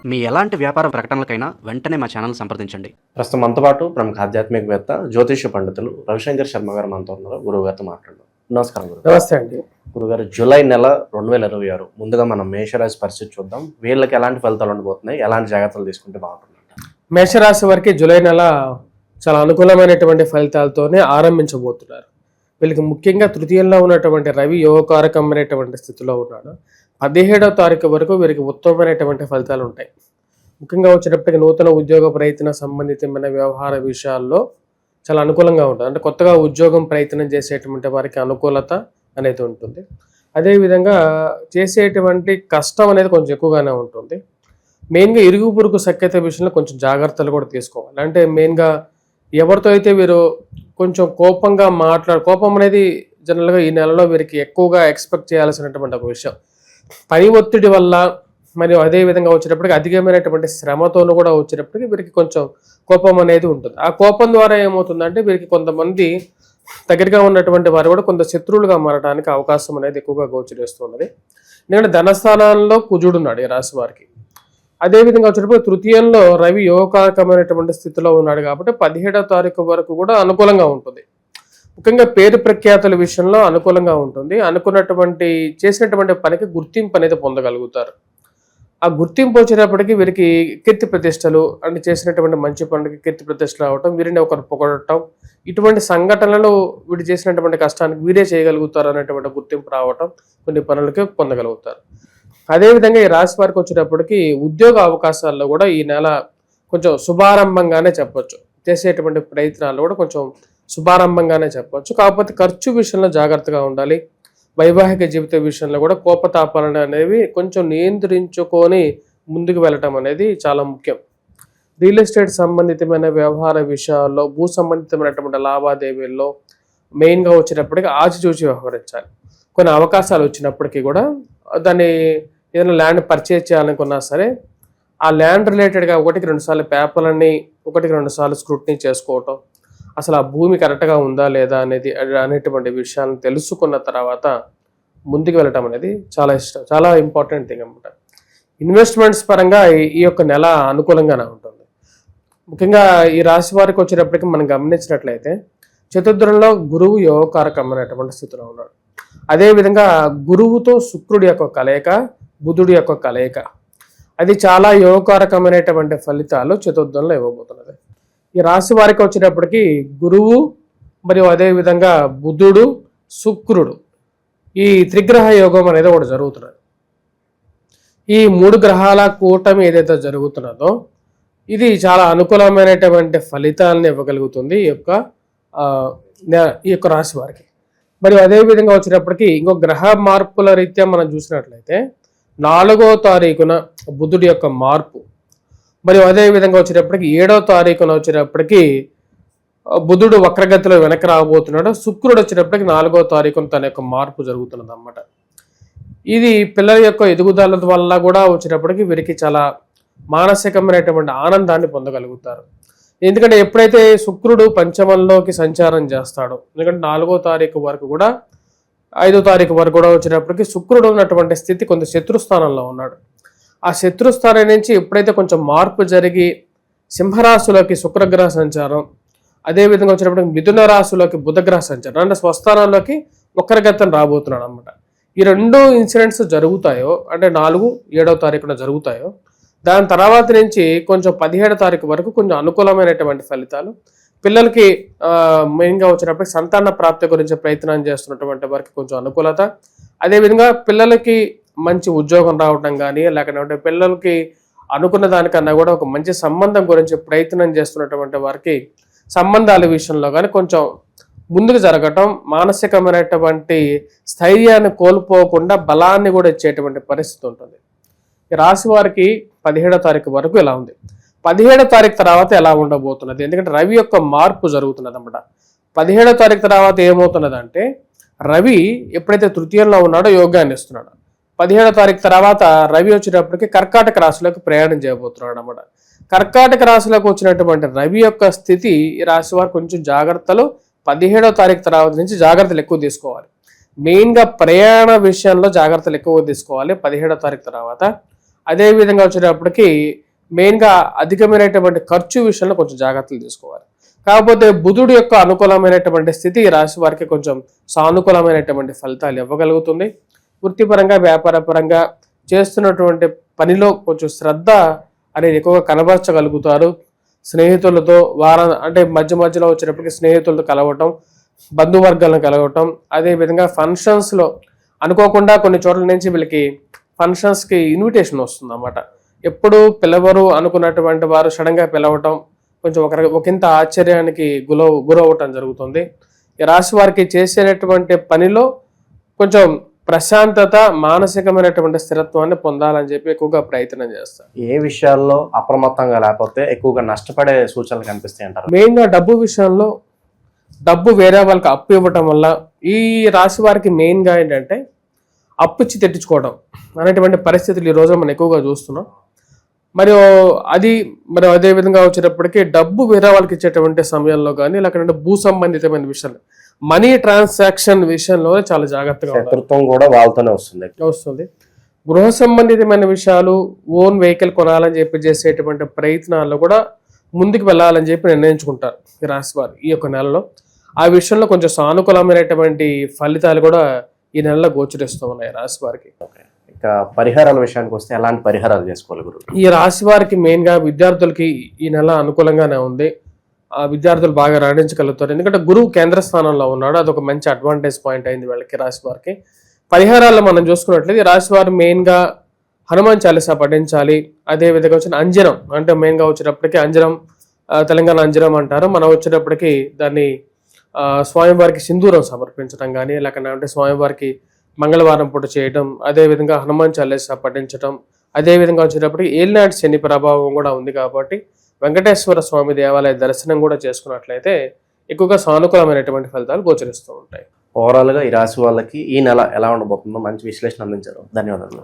మీ ఎలాంటి వ్యాపార ప్రకటనలకైనా వెంటనే మా ఛానల్ సంప్రదించండి. ప్రస్తుతం మనతో పాటు ప్రముఖ ఆధ్యాత్మికవేత్త జ్యోతిష పండితులు రవిశంకర్ శర్మ గారు మనతో ఉన్నారు. గురువు గారితో మాట్లాడదాం. నమస్కారం గురు. నమస్తే అండి. గురుగారు, జూలై నెల 2026 ముందుగా మనం మేషరాశి పరిస్థితి చూద్దాం. వీళ్ళకి ఎలాంటి ఫలితాలు ఉండబోతున్నాయి, ఎలాంటి జాగ్రత్తలు తీసుకుంటే బాగుంటుంది? మేషరాశి వారికి జూలై నెల చాలా అనుకూలమైనటువంటి ఫలితాలతోనే ఆరంభించబోతున్నారు. వీళ్ళకి ముఖ్యంగా తృతీయంలో ఉన్నటువంటి రవి యోగకారకమైనటువంటి స్థితిలో ఉన్నాడు. 17వ తారీఖు వరకు వీరికి ఉత్తమమైనటువంటి ఫలితాలు ఉంటాయి. ముఖ్యంగా వచ్చేటప్పటికి నూతన ఉద్యోగ ప్రయత్న సంబంధితమైన వ్యవహార విషయాల్లో చాలా అనుకూలంగా ఉంటుంది. అంటే కొత్తగా ఉద్యోగం ప్రయత్నం చేసేటువంటి వారికి అనుకూలత అనేది ఉంటుంది. అదేవిధంగా చేసేటువంటి కష్టం అనేది కొంచెం ఎక్కువగానే ఉంటుంది. మెయిన్గా ఇరుగు పొరుగు సఖ్యత విషయంలో కొంచెం జాగ్రత్తలు కూడా తీసుకోవాలి. అంటే మెయిన్గా ఎవరితో అయితే వీరు కొంచెం కోపంగా కోపం అనేది జనరల్గా ఈ నెలలో వీరికి ఎక్కువగా ఎక్స్పెక్ట్ చేయాల్సినటువంటి ఒక విషయం. పని ఒత్తిడి వల్ల మరియు అదేవిధంగా వచ్చేటప్పటికి అధికమైనటువంటి శ్రమతోనూ కూడా వచ్చేటప్పటికి వీరికి కొంచెం కోపం అనేది ఉంటుంది. ఆ కోపం ద్వారా ఏమవుతుందంటే వీరికి కొంతమంది దగ్గరగా ఉన్నటువంటి వారు కూడా కొంత శత్రువులుగా మారడానికి అవకాశం అనేది ఎక్కువగా గోచరిస్తున్నది. ఎందుకంటే ధనస్థానాల్లో కుజుడున్నాడు ఈ రాశి వారికి. అదేవిధంగా వచ్చేటప్పుడు తృతీయంలో రవి యోగకారకమైనటువంటి స్థితిలో ఉన్నాడు కాబట్టి 17వ తారీఖు వరకు కూడా అనుకూలంగా ఉంటుంది. ముఖ్యంగా పేరు ప్రఖ్యాతుల విషయంలో అనుకూలంగా ఉంటుంది. చేసినటువంటి పనికి గుర్తింపు అనేది పొందగలుగుతారు. ఆ గుర్తింపు వచ్చేటప్పటికి వీరికి కీర్తి ప్రతిష్టలు, అంటే చేసినటువంటి మంచి పనులకి కీర్తి ప్రతిష్టలు రావటం, వీరిని ఒకరు పొగడటం, ఇటువంటి సంఘటనలు వీరు చేసినటువంటి కష్టానికి వీరే చేయగలుగుతారు అనేటువంటి గుర్తింపు రావటం, కొన్ని పనులకి పొందగలుగుతారు. అదేవిధంగా ఈ రాశి వారికి వచ్చేటప్పటికి ఉద్యోగ అవకాశాల్లో కూడా ఈ నెల కొంచెం శుభారంభంగానే చెప్పొచ్చు. చేసేటువంటి ప్రయత్నాలు కూడా కొంచెం శుభారంభంగానే చెప్పొచ్చు. కాకపోతే ఖర్చు విషయంలో జాగ్రత్తగా ఉండాలి. వైవాహిక జీవిత విషయంలో కూడా కోపతాపాలను అనేవి కొంచెం నియంత్రించుకొని ముందుకు వెళ్ళటం అనేది చాలా ముఖ్యం. రియల్ ఎస్టేట్ సంబంధితమైన వ్యవహార విషయాల్లో, భూ సంబంధితమైనటువంటి లావాదేవీల్లో మెయిన్గా వచ్చేటప్పటికి ఆచితూచి వ్యవహరించాలి. కొన్ని అవకాశాలు వచ్చినప్పటికీ కూడా దాన్ని ఏదైనా ల్యాండ్ పర్చేజ్ చేయాలనుకున్నా సరే ఆ ల్యాండ్ రిలేటెడ్గా 1-2 సార్లు పేపర్లని 1-2 సార్లు స్క్రూటినీ చేసుకోవటం, అసలు ఆ భూమి కరెక్ట్గా ఉందా లేదా అనేటువంటి విషయాలను తెలుసుకున్న తర్వాత ముందుకు వెళ్ళటం అనేది చాలా ఇంపార్టెంట్ థింగ్ అనమాట. ఇన్వెస్ట్మెంట్స్ పరంగా ఈ యొక్క నెల అనుకూలంగానే ఉంటుంది. ముఖ్యంగా ఈ రాశి వారికి వచ్చేటప్పటికి మనం గమనించినట్లయితే చతుర్థంలో గురువు యోగకారకమైనటువంటి స్థితిలో ఉన్నాడు. అదేవిధంగా గురువుతో శుక్రుడి యొక్క కలయిక, బుధుడి యొక్క కలయిక, అది చాలా యోగకారకమైనటువంటి ఫలితాలు చతుర్థంలో ఇవ్వబోతున్నది. ఈ రాశి వారికి వచ్చేటప్పటికి గురువు మరియు అదేవిధంగా బుధుడు, శుక్రుడు, ఈ త్రిగ్రహ యోగం అనేది ఒకటి జరుగుతున్నది. ఈ 3 గ్రహాల కూటమి ఏదైతే జరుగుతున్నదో ఇది చాలా అనుకూలమైనటువంటి ఫలితాలను ఇవ్వగలుగుతుంది ఈ యొక్క రాశి వారికి. మరియు అదేవిధంగా వచ్చేటప్పటికి ఇంకో గ్రహ మార్పుల రీత్యా మనం చూసినట్లయితే 4వ తారీఖున బుధుడి యొక్క మార్పు, మరియు అదేవిధంగా వచ్చేటప్పటికి 7వ తారీఖున వచ్చేటప్పటికి బుధుడు వక్రగతిలో వెనక్కి రాబోతున్నాడు. శుక్రుడు వచ్చేటప్పటికి 4వ తారీఖున తన యొక్క మార్పు జరుగుతున్నది అన్నమాట. ఇది పిల్లల యొక్క ఎదుగుదల వల్ల కూడా వచ్చేటప్పటికి వీరికి చాలా మానసికమైనటువంటి ఆనందాన్ని పొందగలుగుతారు. ఎందుకంటే ఎప్పుడైతే శుక్రుడు పంచమంలోకి సంచారం చేస్తాడో, ఎందుకంటే 4వ తారీఖు వరకు కూడా 5వ తారీఖు వరకు కూడా వచ్చేటప్పటికి శుక్రుడు ఉన్నటువంటి స్థితి కొంత శత్రుస్థానంలో ఉన్నాడు. ఆ శత్రుస్థానం నుంచి ఎప్పుడైతే కొంచెం మార్పు జరిగి సింహరాశిలోకి శుక్రగ్రహ సంచారం, అదేవిధంగా వచ్చినప్పటికి మిథున రాశిలోకి బుధగ్రహ సంచారం, అంటే స్వస్థానంలోకి వక్రగతం రాబోతున్నాడు అనమాట. ఈ 2 ఇన్సిడెంట్స్ జరుగుతాయో, అంటే 4, 7వ తారీఖున జరుగుతాయో, దాని తర్వాత నుంచి కొంచెం 17వ తారీఖు వరకు కొంచెం అనుకూలమైనటువంటి ఫలితాలు పిల్లలకి మెయిన్గా వచ్చినప్పటికి సంతాన ప్రాప్తి గురించి ప్రయత్నం చేస్తున్నటువంటి వారికి కొంచెం అనుకూలత, అదేవిధంగా పిల్లలకి మంచి ఉద్యోగం రావడం కానీ, లేకపోతే పిల్లలకి అనుకున్న దానికన్నా కూడా ఒక మంచి సంబంధం గురించి ప్రయత్నం చేస్తున్నటువంటి వారికి సంబంధాల విషయంలో కానీ కొంచెం ముందుకు జరగటం, మానసికమైనటువంటి స్థైర్యాన్ని కోల్పోకుండా బలాన్ని కూడా ఇచ్చేటువంటి పరిస్థితి ఉంటుంది. ఈ రాశి వారికి 17వ తారీఖు వరకు ఎలా ఉంది, 17వ తారీఖు తర్వాత ఎలా ఉండబోతున్నది, ఎందుకంటే రవి యొక్క మార్పు జరుగుతున్నది అన్నమాట. 17వ తారీఖు తర్వాత ఏమవుతున్నదంటే రవి ఎప్పుడైతే తృతీయంలో ఉన్నాడో యోగాన్ని ఇస్తున్నాడు. 17వ తారీఖు తర్వాత రవి వచ్చేటప్పటికి కర్కాటక రాశిలోకి ప్రయాణం చేయబోతున్నాడు అన్నమాట. కర్కాటక రాశిలోకి వచ్చినటువంటి రవి యొక్క స్థితి ఈ రాశి వారు కొంచెం జాగ్రత్తలు 17వ తారీఖు తర్వాత నుంచి జాగ్రత్తలు ఎక్కువ తీసుకోవాలి. మెయిన్గా ప్రయాణ విషయంలో జాగ్రత్తలు ఎక్కువ తీసుకోవాలి 17వ తారీఖు తర్వాత. అదే విధంగా వచ్చేటప్పటికి మెయిన్గా అధికమైనటువంటి ఖర్చు విషయంలో కొంచెం జాగ్రత్తలు తీసుకోవాలి. కాకపోతే బుధుడు యొక్క అనుకూలమైనటువంటి స్థితి ఈ రాశి వారికి కొంచెం సానుకూలమైనటువంటి ఫలితాలు ఇవ్వగలుగుతుంది. వృత్తిపరంగా వ్యాపారపరంగా చేస్తున్నటువంటి పనిలో కొంచెం శ్రద్ధ అనేది ఎక్కువగా కనబరచగలుగుతారు. స్నేహితులతో అంటే మధ్య మధ్యలో వచ్చేటప్పటికి స్నేహితులతో కలవటం, బంధువర్గాలను కలవటం, అదేవిధంగా ఫంక్షన్స్లో అనుకోకుండా కొన్ని చోట్ల నుంచి వీళ్ళకి ఫంక్షన్స్కి ఇన్విటేషన్ వస్తుంది అన్నమాట. ఎప్పుడు పిలవరు అనుకున్నటువంటి వారు సడన్గా పిలవటం కొంచెం ఒకంత ఆశ్చర్యానికి గురవటం జరుగుతుంది. ఈ రాశి వారికి చేసేటటువంటి పనిలో కొంచెం ప్రశాంతత, మానసికమైనటువంటి స్థిరత్వాన్ని పొందాలని చెప్పి ఎక్కువగా ప్రయత్నం చేస్తారు. ఏ విషయాల్లో అప్రమత్తంగా లేకపోతే ఎక్కువగా నష్టపడే సూచనలు కనిపిస్తాయి అంటారు? మెయిన్గా డబ్బు విషయంలో డబ్బు వేరే వాళ్ళకి అప్పు ఇవ్వటం వల్ల ఈ రాశి వారికి మెయిన్గా ఏంటంటే అప్పు ఇచ్చి తెట్టించుకోవడం అనేటువంటి పరిస్థితులు ఈ రోజు మనం ఎక్కువగా చూస్తున్నాం. మరి అదే విధంగా వచ్చేటప్పటికి డబ్బు వేరే వాళ్ళకి ఇచ్చేటువంటి సమయంలో కానీ లేకపోతే భూ సంబంధితమైన విషయాలు, మనీ ట్రాన్సాక్షన్ విషయంలో చాలా జాగ్రత్తగా శత్రుత్వం కూడా వాళ్ళతోనే వస్తుంది. గృహ సంబంధితమైన విషయాలు, ఓన్ వెహికల్ కొనాలని చెప్పి చేసేటువంటి ప్రయత్నాల్లో కూడా ముందుకు వెళ్ళాలని చెప్పి నిర్ణయించుకుంటారు ఈ రాశి వారు ఈ యొక్క నెలలో. ఆ విషయంలో కొంచెం సానుకూలమైనటువంటి ఫలితాలు కూడా ఈ నెలలో గోచరిస్తూ ఉన్నాయి రాశి వారికి. ఇక పరిహారాల విషయానికి వస్తే ఎలాంటి పరిహారాలు చేసుకోవాలి గురు? ఈ రాశి వారికి మెయిన్గా విద్యార్థులకి ఈ నెల అనుకూలంగానే ఉంది. ఆ విద్యార్థులు బాగా రాణించగలుగుతారు. ఎందుకంటే గురువు కేంద్ర స్థానంలో ఉన్నాడు, అదొక మంచి అడ్వాంటేజ్ పాయింట్ అయింది వీళ్ళకి రాశి వారికి. పరిహారాల్లో మనం చూసుకున్నట్లయితే ఈ రాశి వారు మెయిన్గా హనుమాన్ చాలీసా పఠించాలి. అదే విధంగా వచ్చిన అంజనం, అంటే మెయిన్గా వచ్చేటప్పటికి అంజనం, తెలంగాణ అంజనం అంటారు. మనం వచ్చేటప్పటికి దాన్ని స్వామివారికి సింధూరం సమర్పించడం కానీ, లేకపోతే స్వామివారికి మంగళవారం పూట చేయటం, అదేవిధంగా హనుమాన్ చాలీసా పఠించడం, అదేవిధంగా వచ్చేటప్పటికి ఏలినాటి శని ప్రభావం కూడా ఉంది కాబట్టి వెంకటేశ్వర స్వామి దేవాలయ దర్శనం కూడా చేసుకున్నట్లయితే ఎక్కువగా సానుకూలమైనటువంటి ఫలితాలు గోచరిస్తూ ఉంటాయి. ఓవరాల్గా ఈ రాశి వాళ్ళకి ఈ నెల ఎలా ఉండబోతుందో మంచి విశ్లేషణ అందించారు. ధన్యవాదాలు.